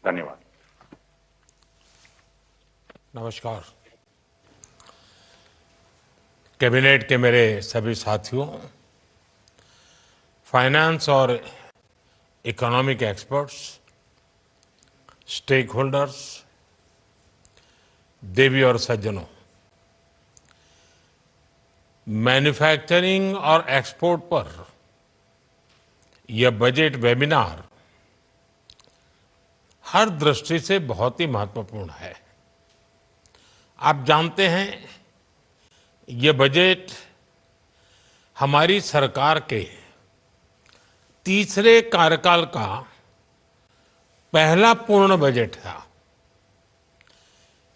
धन्यवाद। नमस्कार। कैबिनेट के मेरे सभी साथियों, फाइनेंस और इकोनॉमिक एक्सपर्ट्स, स्टेक होल्डर्स, देवी और सज्जनों, मैन्युफैक्चरिंग और एक्सपोर्ट पर यह बजट वेबिनार हर दृष्टि से बहुत ही महत्वपूर्ण है। आप जानते हैं, ये बजट हमारी सरकार के तीसरे कार्यकाल का पहला पूर्ण बजट था।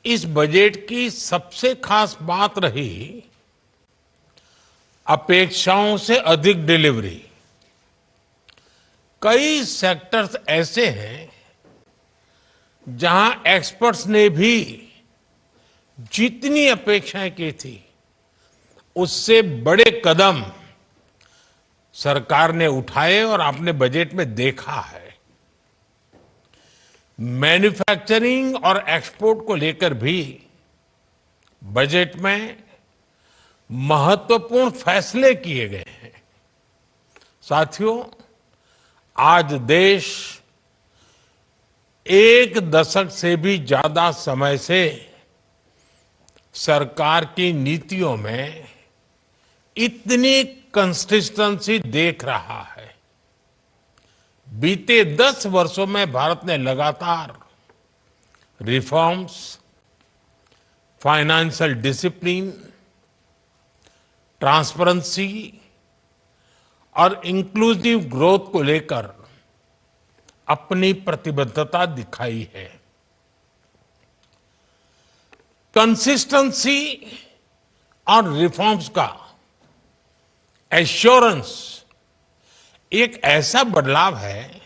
इस बजट की सबसे खास बात रही अपेक्षाओं से अधिक डिलीवरी। कई सेक्टर्स ऐसे हैं जहां एक्सपर्ट्स ने भी जितनी अपेक्षाएं की थी उससे बड़े कदम सरकार ने उठाए और आपने बजट में देखा है। मैन्युफैक्चरिंग और एक्सपोर्ट को लेकर भी बजट में महत्वपूर्ण फैसले किए गए हैं। साथियों, आज देश एक दशक से भी ज्यादा समय से सरकार की नीतियों में इतनी कंसिस्टेंसी देख रहा है। बीते 10 वर्षों में भारत ने लगातार रिफॉर्म्स, फाइनेंशियल डिसिप्लिन, ट्रांसपेरेंसी और इंक्लूसिव ग्रोथ को लेकर अपनी प्रतिबद्धता दिखाई है। कंसिस्टेंसी और रिफॉर्म्स का एश्योरेंस एक ऐसा बदलाव है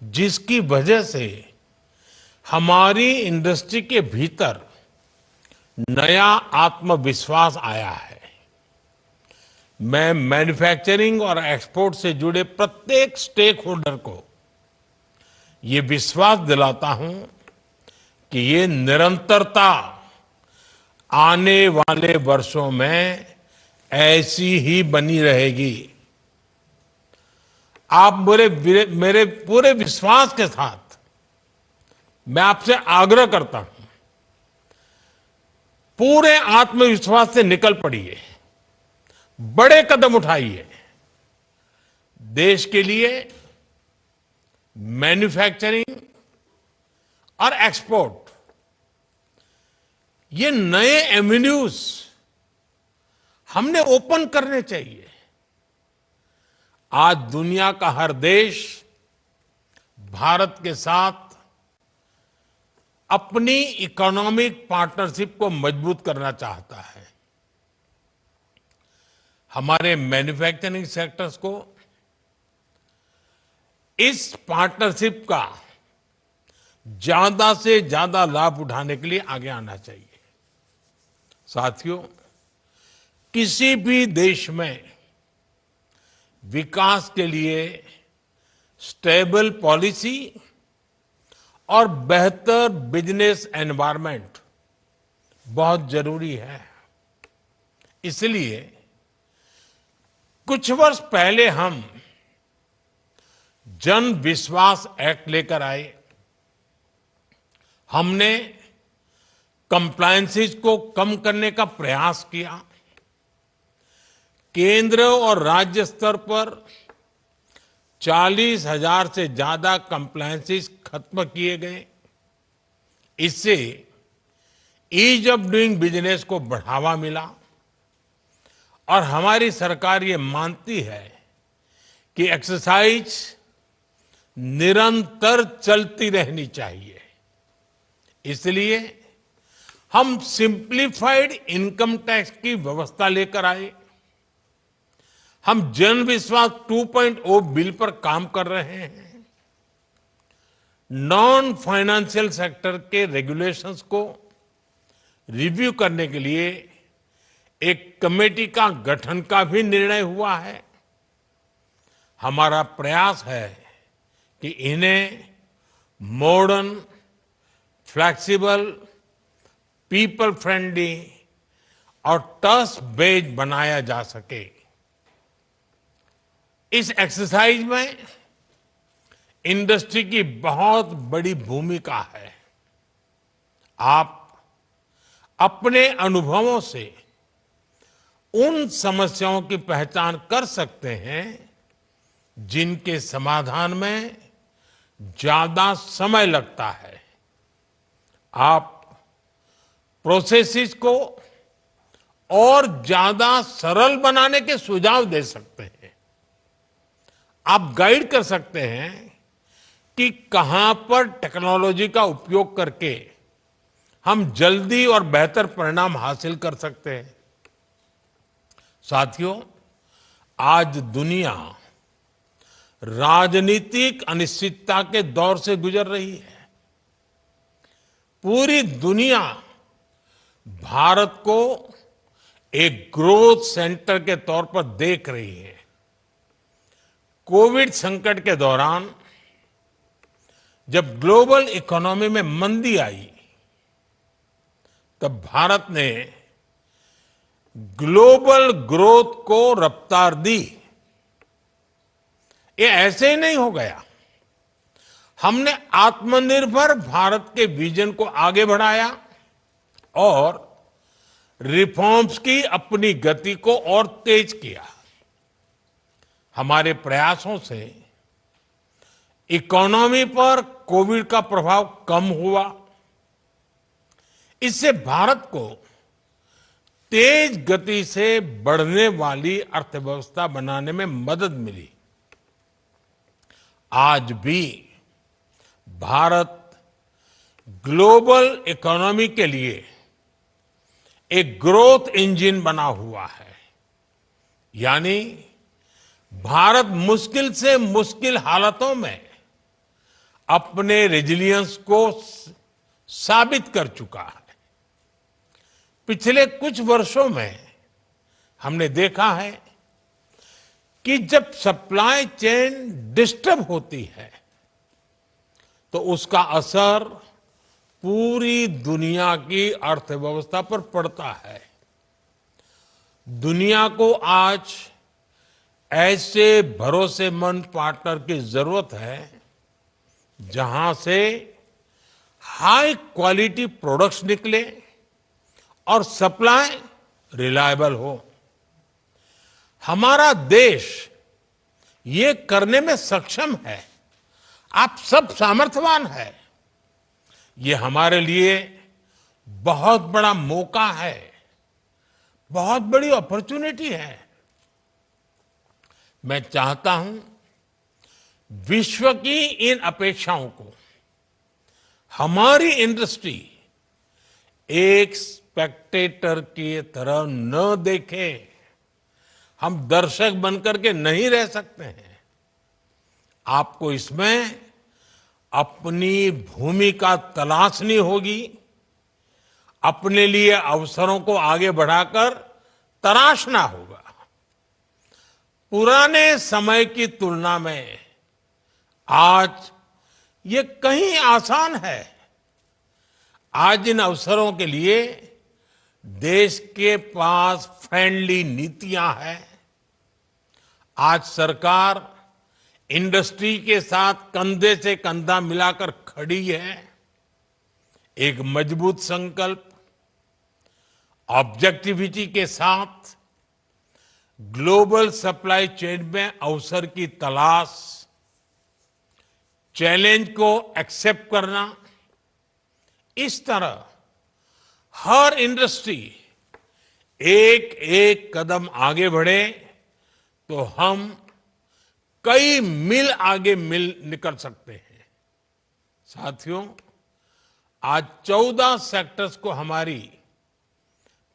जिसकी वजह से हमारी इंडस्ट्री के भीतर नया आत्मविश्वास आया है। मैं मैन्युफैक्चरिंग और एक्सपोर्ट से जुड़े प्रत्येक स्टेक होल्डर को ये विश्वास दिलाता हूं कि ये निरंतरता आने वाले वर्षों में ऐसी ही बनी रहेगी। आप मेरे पूरे विश्वास के साथ मैं आपसे आग्रह करता हूं, पूरे आत्मविश्वास से निकल पड़िए, बड़े कदम उठाइए। देश के लिए मैन्युफैक्चरिंग और एक्सपोर्ट ये नए एवेन्यूज हमने ओपन करने चाहिए। आज दुनिया का हर देश भारत के साथ अपनी इकोनॉमिक पार्टनरशिप को मजबूत करना चाहता है। हमारे मैन्युफैक्चरिंग सेक्टर्स को इस पार्टनरशिप का ज्यादा से ज्यादा लाभ उठाने के लिए आगे आना चाहिए। साथियों, किसी भी देश में विकास के लिए स्टेबल पॉलिसी और बेहतर बिजनेस एनवायरनमेंट बहुत जरूरी है। इसलिए कुछ वर्ष पहले हम जन विश्वास एक्ट लेकर आए। हमने कंप्लायंसेस को कम करने का प्रयास किया। केंद्र और राज्य स्तर पर 40,000 से ज्यादा कंप्लायंसेस खत्म किए गए। इससे ईज ऑफ डूइंग बिजनेस को बढ़ावा मिला और हमारी सरकार ये मानती है कि एक्सरसाइज निरंतर चलती रहनी चाहिए। इसलिए हम सिंप्लीफाइड इनकम टैक्स की व्यवस्था लेकर आए। हम जन विश्वास 2.0 बिल पर काम कर रहे हैं। नॉन फाइनेंशियल सेक्टर के रेगुलेशंस को रिव्यू करने के लिए एक कमेटी का गठन का भी निर्णय हुआ है। हमारा प्रयास है कि इन्हें मॉडर्न, फ्लेक्सिबल, पीपल फ्रेंडली और ट्रस्ट बेस्ड बनाया जा सके। इस एक्सरसाइज में इंडस्ट्री की बहुत बड़ी भूमिका है। आप अपने अनुभवों से उन समस्याओं की पहचान कर सकते हैं जिनके समाधान में ज्यादा समय लगता है। आप प्रोसेसेस को और ज्यादा सरल बनाने के सुझाव दे सकते हैं। आप गाइड कर सकते हैं कि कहां पर टेक्नोलॉजी का उपयोग करके हम जल्दी और बेहतर परिणाम हासिल कर सकते हैं। साथियों, आज दुनिया राजनीतिक अनिश्चितता के दौर से गुजर रही है। पूरी दुनिया भारत को एक ग्रोथ सेंटर के तौर पर देख रही है। कोविड संकट के दौरान जब ग्लोबल इकोनॉमी में मंदी आई, तब भारत ने ग्लोबल ग्रोथ को रफ्तार दी। ये ऐसे ही नहीं हो गया। हमने आत्मनिर्भर भारत के विजन को आगे बढ़ाया और रिफॉर्म्स की अपनी गति को और तेज किया। हमारे प्रयासों से इकोनॉमी पर कोविड का प्रभाव कम हुआ। इससे भारत को तेज गति से बढ़ने वाली अर्थव्यवस्था बनाने में मदद मिली। आज भी भारत ग्लोबल इकोनॉमी के लिए एक ग्रोथ इंजन बना हुआ है। यानी भारत मुश्किल से मुश्किल हालातों में अपने रेजिलियंस को साबित कर चुका है। पिछले कुछ वर्षों में हमने देखा है कि जब सप्लाई चेन डिस्टर्ब होती है तो उसका असर पूरी दुनिया की अर्थव्यवस्था पर पड़ता है। दुनिया को आज ऐसे भरोसेमंद पार्टनर की जरूरत है जहां से हाई क्वालिटी प्रोडक्ट्स निकले और सप्लाई रिलायबल हो। हमारा देश ये करने में सक्षम है। आप सब सामर्थ्यवान है। ये हमारे लिए बहुत बड़ा मौका है, बहुत बड़ी अपॉर्चुनिटी है। मैं चाहता हूं विश्व की इन अपेक्षाओं को हमारी इंडस्ट्री एक स्पेक्टेटर की तरह न देखे। हम दर्शक बनकर के नहीं रह सकते हैं। आपको इसमें अपनी भूमिका तलाशनी होगी। अपने लिए अवसरों को आगे बढ़ाकर तराशना होगा। पुराने समय की तुलना में आज ये कहीं आसान है। आज इन अवसरों के लिए देश के पास फ्रेंडली नीतियां हैं। आज सरकार इंडस्ट्री के साथ कंधे से कंधा मिलाकर खड़ी है। एक मजबूत संकल्प, ऑब्जेक्टिविटी के साथ ग्लोबल सप्लाई चेन में अवसर की तलाश, चैलेंज को एक्सेप्ट करना। इस तरह हर इंडस्ट्री एक एक कदम आगे बढ़े तो हम कई मील आगे निकल सकते हैं। साथियों, आज 14 सेक्टर्स को हमारी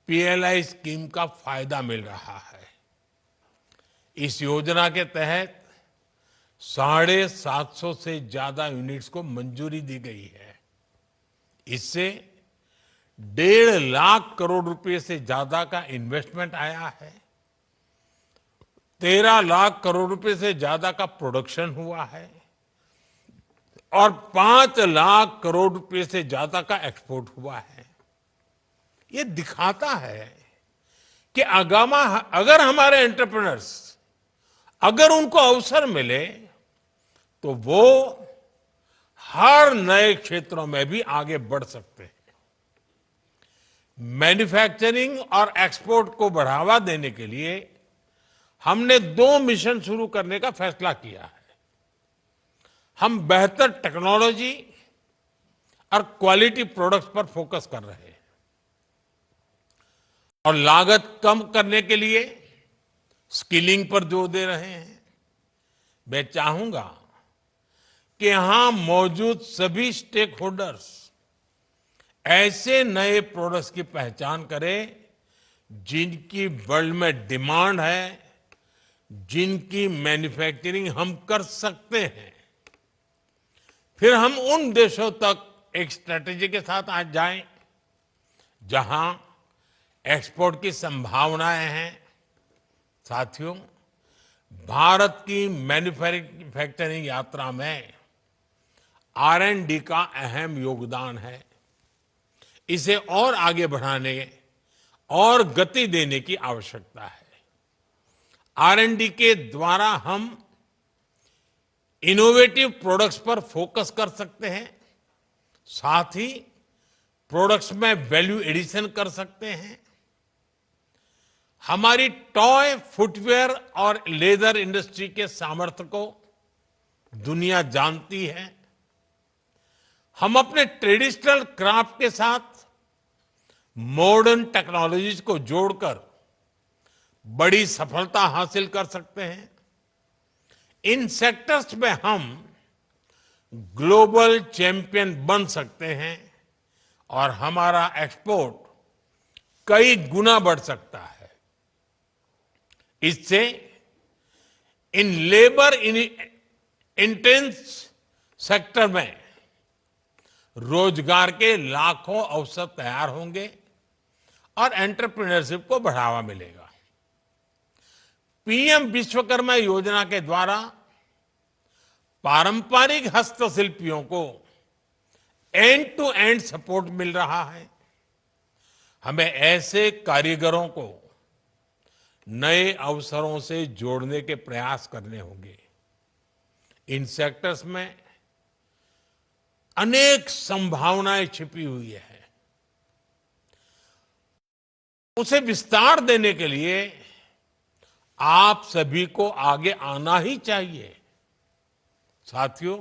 पीएलआई स्कीम का फायदा मिल रहा है। इस योजना के तहत 750 से ज्यादा यूनिट्स को मंजूरी दी गई है। इससे 1.5 लाख करोड़ रुपए से ज्यादा का इन्वेस्टमेंट आया है। 13 लाख करोड़ रुपए से ज्यादा का प्रोडक्शन हुआ है और 5 लाख करोड़ रुपए से ज्यादा का एक्सपोर्ट हुआ है। ये दिखाता है कि अगर हमारे एंटरप्रेन्योर्स, अगर उनको अवसर मिले तो वो हर नए क्षेत्रों में भी आगे बढ़ सकते हैं। मैन्युफैक्चरिंग और एक्सपोर्ट को बढ़ावा देने के लिए हमने 2 मिशन शुरू करने का फैसला किया है। हम बेहतर टेक्नोलॉजी और क्वालिटी प्रोडक्ट्स पर फोकस कर रहे हैं और लागत कम करने के लिए स्किलिंग पर जोर दे रहे हैं। मैं चाहूंगा कि यहां मौजूद सभी स्टेक होल्डर्स ऐसे नए प्रोडक्ट्स की पहचान करें जिनकी वर्ल्ड में डिमांड है, जिनकी मैन्युफैक्चरिंग हम कर सकते हैं। फिर हम उन देशों तक एक स्ट्रेटेजी के साथ आज जाएं जहां एक्सपोर्ट की संभावनाएं हैं। साथियों, भारत की मैन्युफैक्चरिंग यात्रा में R&D का अहम योगदान है। इसे और आगे बढ़ाने और गति देने की आवश्यकता है। R&D के द्वारा हम इनोवेटिव प्रोडक्ट्स पर फोकस कर सकते हैं, साथ ही प्रोडक्ट्स में वैल्यू एडिशन कर सकते हैं। हमारी टॉय, फुटवेयर और लेदर इंडस्ट्री के सामर्थ्य को दुनिया जानती है। हम अपने ट्रेडिशनल क्राफ्ट के साथ मॉडर्न टेक्नोलॉजीज को जोड़कर बड़ी सफलता हासिल कर सकते हैं। इन सेक्टर्स में हम ग्लोबल चैंपियन बन सकते हैं और हमारा एक्सपोर्ट कई गुना बढ़ सकता है। इससे इन लेबर इंटेंस सेक्टर में रोजगार के लाखों अवसर तैयार होंगे और एंटरप्रेन्योरशिप को बढ़ावा मिलेगा। पीएम विश्वकर्मा योजना के द्वारा पारंपरिक हस्तशिल्पियों को एंड टू एंड सपोर्ट मिल रहा है। हमें ऐसे कारीगरों को नए अवसरों से जोड़ने के प्रयास करने होंगे। इन सेक्टर्स में अनेक संभावनाएं छिपी हुई है। उसे विस्तार देने के लिए आप सभी को आगे आना ही चाहिए। साथियों,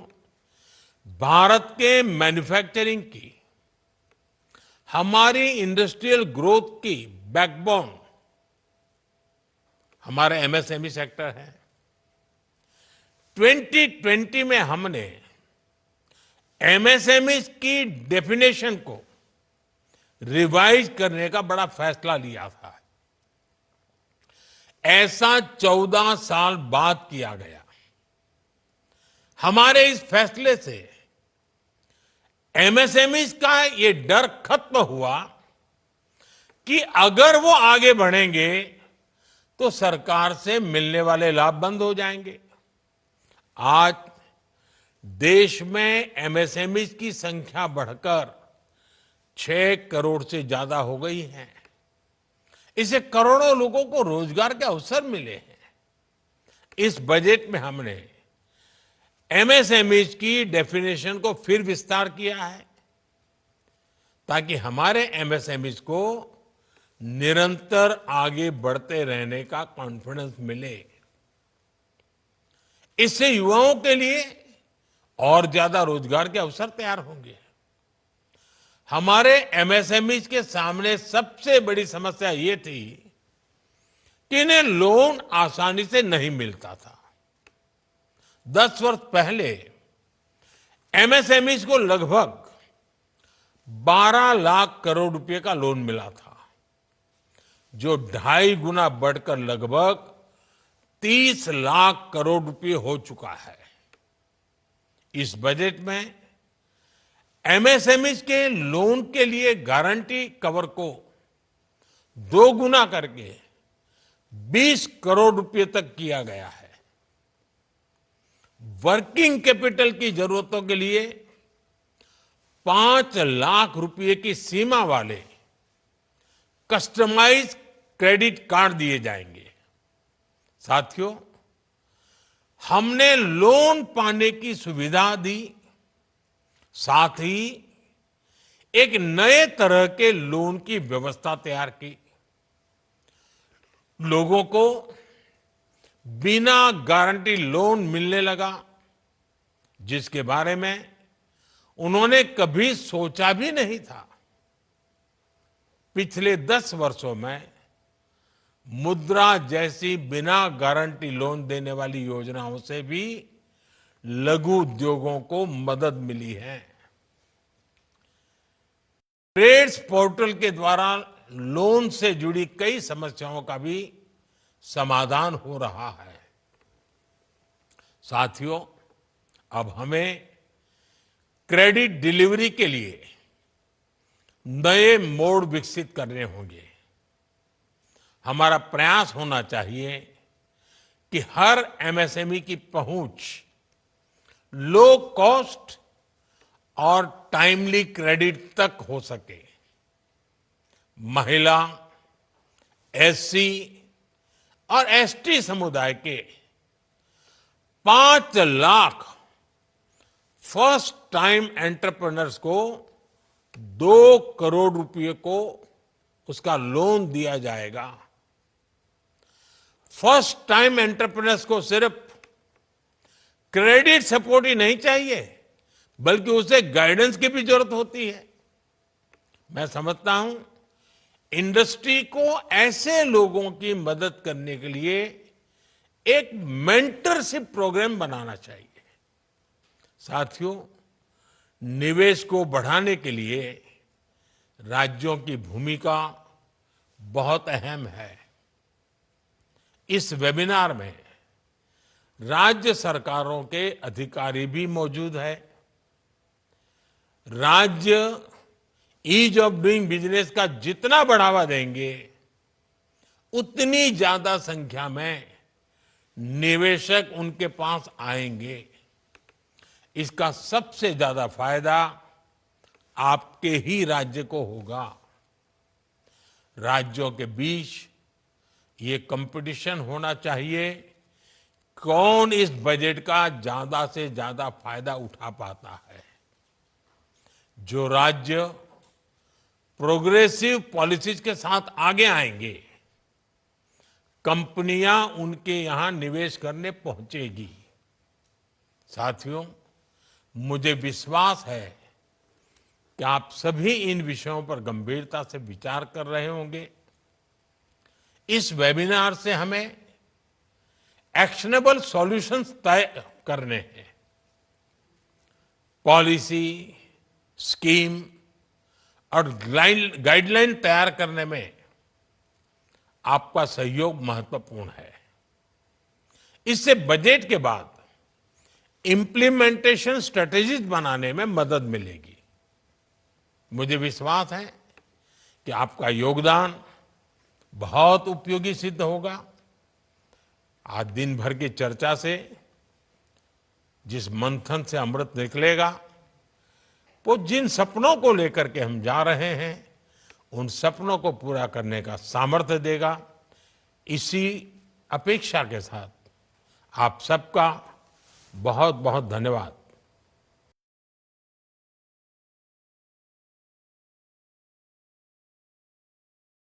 भारत के मैन्युफैक्चरिंग की, हमारी इंडस्ट्रियल ग्रोथ की बैकबोन हमारे एमएसएमई सेक्टर है। 2020 में हमने एमएसएमई की डेफिनेशन को रिवाइज करने का बड़ा फैसला लिया था। ऐसा 14 साल बाद किया गया। हमारे इस फैसले से एमएसएमई का ये डर खत्म हुआ कि अगर वो आगे बढ़ेंगे तो सरकार से मिलने वाले लाभ बंद हो जाएंगे। आज देश में एमएसएमई की संख्या बढ़कर 6 करोड़ से ज्यादा हो गई है। इससे करोड़ों लोगों को रोजगार के अवसर मिले हैं। इस बजट में हमने एमएसएमई की डेफिनेशन को फिर विस्तार किया है ताकि हमारे एमएसएमई को निरंतर आगे बढ़ते रहने का कॉन्फिडेंस मिले। इससे युवाओं के लिए और ज्यादा रोजगार के अवसर तैयार होंगे। हमारे एमएसएमई के सामने सबसे बड़ी समस्या ये थी कि इन्हें लोन आसानी से नहीं मिलता था। 10 वर्ष पहले एमएसएमई को लगभग 12 लाख करोड़ रुपए का लोन मिला था, जो 2.5 गुना बढ़कर लगभग 30 लाख करोड़ रुपए हो चुका है। इस बजट में एमएसएमई के लोन के लिए गारंटी कवर को 2 गुना करके 20 करोड़ रुपए तक किया गया है। वर्किंग कैपिटल की जरूरतों के लिए 5 लाख रुपए की सीमा वाले कस्टमाइज क्रेडिट कार्ड दिए जाएंगे। साथियों, हमने लोन पाने की सुविधा दी, साथ ही एक नए तरह के लोन की व्यवस्था तैयार की। लोगों को बिना गारंटी लोन मिलने लगा, जिसके बारे में उन्होंने कभी सोचा भी नहीं था। पिछले 10 वर्षों में मुद्रा जैसी बिना गारंटी लोन देने वाली योजनाओं से भी लघु उद्योगों को मदद मिली है। ट्रेड्स पोर्टल के द्वारा लोन से जुड़ी कई समस्याओं का भी समाधान हो रहा है। साथियों, अब हमें क्रेडिट डिलीवरी के लिए नए मोड विकसित करने होंगे। हमारा प्रयास होना चाहिए कि हर एमएसएमई की पहुंच लो कॉस्ट और टाइमली क्रेडिट तक हो सके। महिला, एससी और एसटी समुदाय के 5 लाख फर्स्ट टाइम एंटरप्रेन्योर्स को 2 करोड़ रुपए को उसका लोन दिया जाएगा। फर्स्ट टाइम एंटरप्रेन्योर्स को सिर्फ क्रेडिट सपोर्ट ही नहीं चाहिए, बल्कि उसे गाइडेंस की भी जरूरत होती है। मैं समझता हूं इंडस्ट्री को ऐसे लोगों की मदद करने के लिए एक मेंटरशिप प्रोग्राम बनाना चाहिए। साथियों, निवेश को बढ़ाने के लिए राज्यों की भूमिका बहुत अहम है। इस वेबिनार में राज्य सरकारों के अधिकारी भी मौजूद है। राज्य ईज ऑफ डूइंग बिजनेस का जितना बढ़ावा देंगे, उतनी ज्यादा संख्या में निवेशक उनके पास आएंगे। इसका सबसे ज्यादा फायदा आपके ही राज्य को होगा। राज्यों के बीच ये कंपटीशन होना चाहिए, कौन इस बजट का ज्यादा से ज्यादा फायदा उठा पाता है। जो राज्य प्रोग्रेसिव पॉलिसीज के साथ आगे आएंगे, कंपनियां उनके यहां निवेश करने पहुंचेगी। साथियों, मुझे विश्वास है कि आप सभी इन विषयों पर गंभीरता से विचार कर रहे होंगे। इस वेबिनार से हमें एक्शनेबल सॉल्यूशंस तय करने हैं। पॉलिसी, स्कीम और गाइडलाइन तैयार करने में आपका सहयोग महत्वपूर्ण है। इससे बजट के बाद इंप्लीमेंटेशन स्ट्रेटेजीज बनाने में मदद मिलेगी। मुझे विश्वास है कि आपका योगदान बहुत उपयोगी सिद्ध होगा। आज दिन भर की चर्चा से जिस मंथन से अमृत निकलेगा, वो जिन सपनों को लेकर के हम जा रहे हैं, उन सपनों को पूरा करने का सामर्थ्य देगा। इसी अपेक्षा के साथ आप सबका बहुत बहुत धन्यवाद।